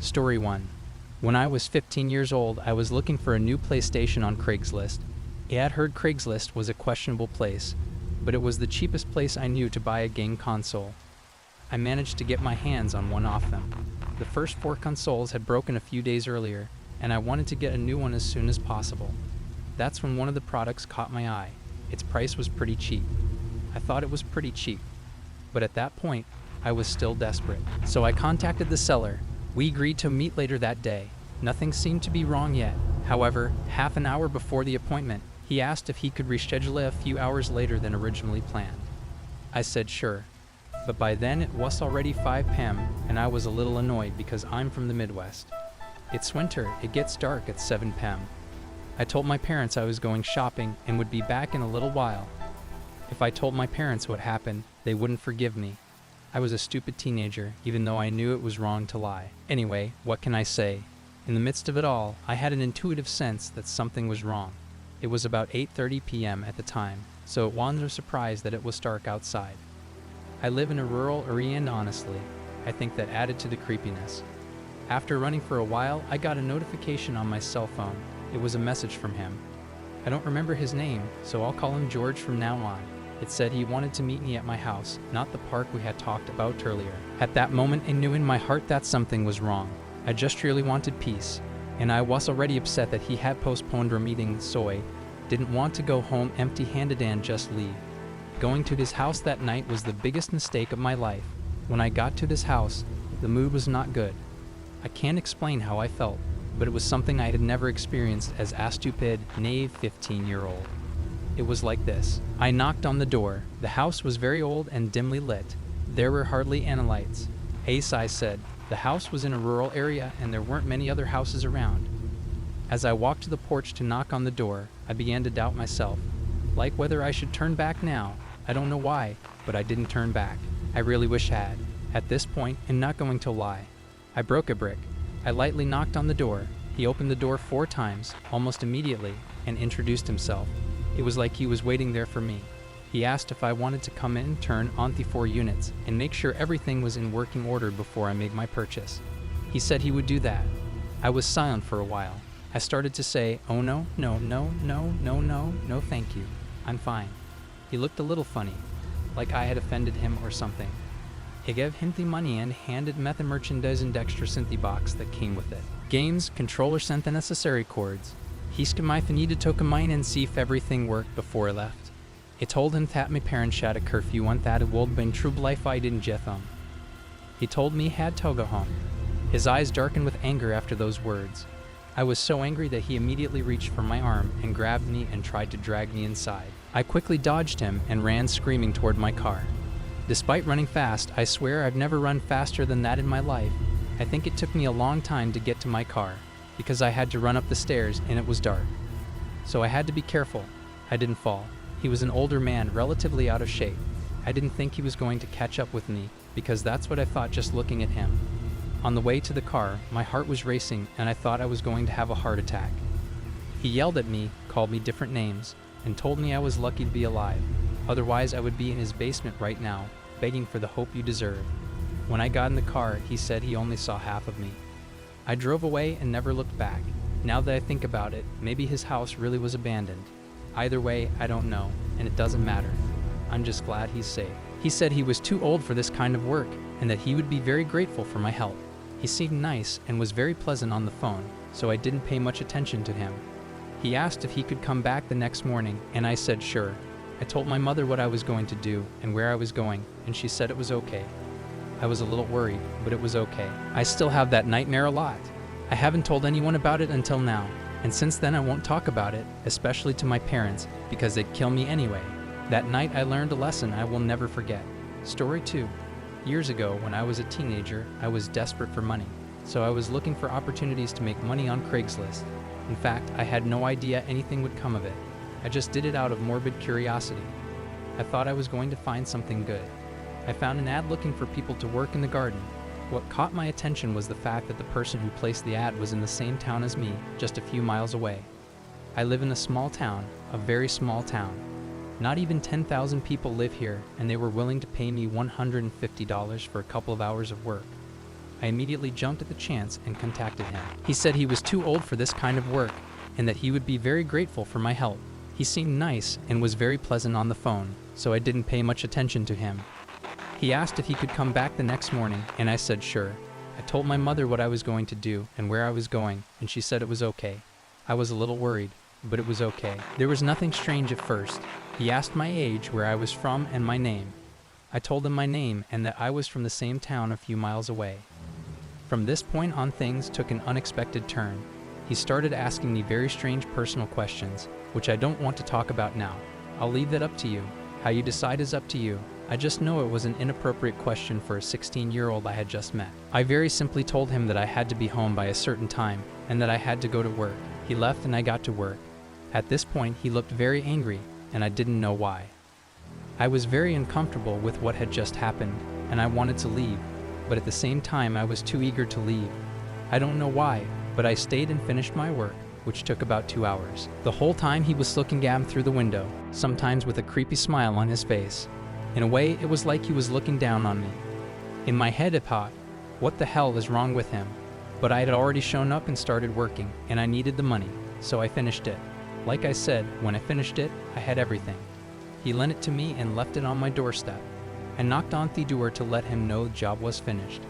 Story 1. When I was 15 years old, I was looking for a new PlayStation on Craigslist. I had heard Craigslist was a questionable place, but it was the cheapest place I knew to buy a game console. I managed to get my hands on one off them. The first 4 consoles had broken a few days earlier, and I wanted to get a new one as soon as possible. That's when one of the products caught my eye. Its price was pretty cheap. I thought it was pretty cheap, but at that point, I was still desperate. So I contacted the seller. We agreed to meet later that day. Nothing seemed to be wrong yet. However, half an hour before the appointment, he asked if he could reschedule it a few hours later than originally planned. I said sure, but by then it was already 5 p.m. and I was a little annoyed because I'm from the Midwest. It's winter, it gets dark at 7 p.m. I told my parents I was going shopping and would be back in a little while. If I told my parents what happened, they wouldn't forgive me. I was a stupid teenager, even though I knew it was wrong to lie. Anyway, what can I say? In the midst of it all, I had an intuitive sense that something was wrong. It was about 8:30 p.m. at the time, so it wasn't a surprise that it was dark outside. I live in a rural area and honestly, I think that added to the creepiness. After running for a while, I got a notification on my cell phone. It was a message from him. I don't remember his name, so I'll call him George from now on. It said he wanted to meet me at my house, not the park we had talked about earlier. At that moment, I knew in my heart that something was wrong. I just really wanted peace, and I was already upset that he had postponed our meeting, so I didn't want to go home empty-handed and just leave. Going to his house that night was the biggest mistake of my life. When I got to this house, the mood was not good. I can't explain how I felt, but it was something I had never experienced as a stupid, naive 15-year-old. It was like this. I knocked on the door. The house was very old and dimly lit. There were hardly any lights. Ace, I said. The house was in a rural area and there weren't many other houses around. As I walked to the porch to knock on the door, I began to doubt myself. Like whether I should turn back now. I don't know why, but I didn't turn back. I really wish I had. At this point, I'm not going to lie. I broke a brick. I lightly knocked on the door. He opened the door 4 times, almost immediately, and introduced himself. It was like he was waiting there for me. He asked if I wanted to come in and turn on the 4 units and make sure everything was in working order before I made my purchase. He said he would do that. I was silent for a while. I started to say, oh no, no, no, no, no, no, no thank you. I'm fine. He looked a little funny, like I had offended him or something. I gave him the money and handed me the merchandise and extra Cynthia box that came with it. Games, controllers and the necessary cords. He schemifed needed to come in and see if everything worked before I left. I told him that my parents had a curfew and that it would been true life I didn't get them. He told me he had to go home. His eyes darkened with anger after those words. I was so angry that he immediately reached for my arm and grabbed me and tried to drag me inside. I quickly dodged him and ran screaming toward my car. Despite running fast, I swear I've never run faster than that in my life. I think it took me a long time to get to my car, because I had to run up the stairs and it was dark. So I had to be careful. I didn't fall. He was an older man, relatively out of shape. I didn't think he was going to catch up with me, because that's what I thought just looking at him. On the way to the car, my heart was racing and I thought I was going to have a heart attack. He yelled at me, called me different names, and told me I was lucky to be alive. Otherwise I would be in his basement right now, begging for the hope you deserve. When I got in the car, he said he only saw half of me. I drove away and never looked back. Now that I think about it, maybe his house really was abandoned. Either way, I don't know, and it doesn't matter. I'm just glad he's safe. He said he was too old for this kind of work, and that he would be very grateful for my help. He seemed nice and was very pleasant on the phone, so I didn't pay much attention to him. He asked if he could come back the next morning, and I said sure. I told my mother what I was going to do and where I was going, and she said it was okay. I was a little worried, but it was okay. I still have that nightmare a lot. I haven't told anyone about it until now, and since then I won't talk about it, especially to my parents, because they'd kill me anyway. That night I learned a lesson I will never forget. Story 2. Years ago, when I was a teenager, I was desperate for money, so I was looking for opportunities to make money on Craigslist. In fact, I had no idea anything would come of it. I just did it out of morbid curiosity. I thought I was going to find something good. I found an ad looking for people to work in the garden. What caught my attention was the fact that the person who placed the ad was in the same town as me, just a few miles away. I live in a small town, a very small town. Not even 10,000 people live here, and they were willing to pay me $150 for a couple of hours of work. I immediately jumped at the chance and contacted him. He said he was too old for this kind of work and that he would be very grateful for my help. He seemed nice and was very pleasant on the phone, so I didn't pay much attention to him. He asked if he could come back the next morning, and I said sure. I told my mother what I was going to do and where I was going, and she said it was okay. I was a little worried, but it was okay. There was nothing strange at first. He asked my age, where I was from, and my name. I told him my name and that I was from the same town a few miles away. From this point on, things took an unexpected turn. He started asking me very strange personal questions, which I don't want to talk about now. I'll leave that up to you. How you decide is up to you. I just know it was an inappropriate question for a 16-year-old I had just met. I very simply told him that I had to be home by a certain time and that I had to go to work. He left and I got to work. At this point, he looked very angry, and I didn't know why. I was very uncomfortable with what had just happened, and I wanted to leave, but at the same time I was too eager to leave. I don't know why, but I stayed and finished my work, which took about 2 hours. The whole time he was looking at me through the window, sometimes with a creepy smile on his face. In a way, it was like he was looking down on me. In my head I thought, what the hell is wrong with him? But I had already shown up and started working, and I needed the money, so I finished it. Like I said, when I finished it, I had everything. He lent it to me and left it on my doorstep. I knocked on the door to let him know the job was finished.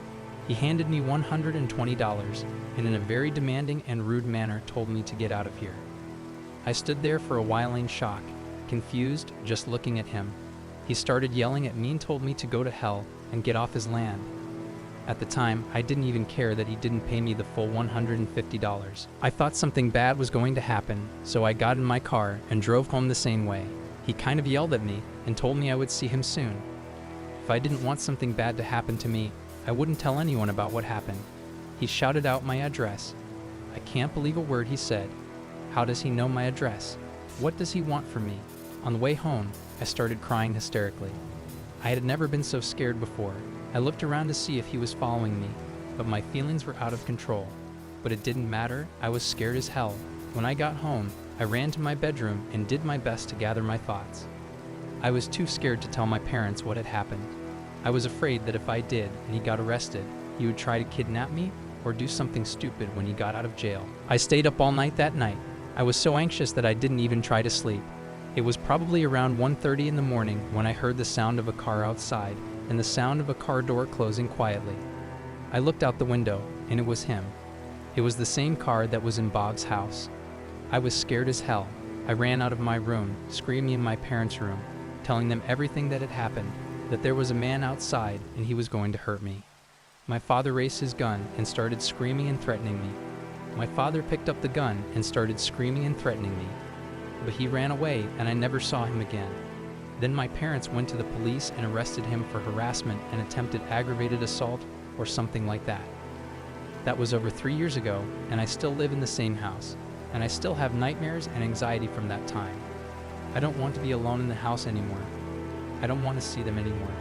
He handed me $120 and in a very demanding and rude manner told me to get out of here. I stood there for a while in shock, confused, just looking at him. He started yelling at me and told me to go to hell and get off his land. At the time, I didn't even care that he didn't pay me the full $150. I thought something bad was going to happen, so I got in my car and drove home the same way. He kind of yelled at me and told me I would see him soon. If I didn't want something bad to happen to me, I wouldn't tell anyone about what happened. He shouted out my address. I can't believe a word he said. How does he know my address? What does he want from me? On the way home, I started crying hysterically. I had never been so scared before. I looked around to see if he was following me, but my feelings were out of control. But it didn't matter, I was scared as hell. When I got home, I ran to my bedroom and did my best to gather my thoughts. I was too scared to tell my parents what had happened. I was afraid that if I did and he got arrested, he would try to kidnap me or do something stupid when he got out of jail. I stayed up all night that night. I was so anxious that I didn't even try to sleep. It was probably around 1:30 in the morning when I heard the sound of a car outside and the sound of a car door closing quietly. I looked out the window, and it was him. It was the same car that was in Bob's house. I was scared as hell. I ran out of my room, screaming in my parents' room, telling them everything that had happened, that there was a man outside and he was going to hurt me. My father raised his gun and started screaming and threatening me. My father picked up the gun and started screaming and threatening me, but he ran away and I never saw him again. Then my parents went to the police and arrested him for harassment and attempted aggravated assault or something like that. That was over 3 years ago, and I still live in the same house, and I still have nightmares and anxiety from that time. I don't want to be alone in the house anymore. I don't want to see them anymore.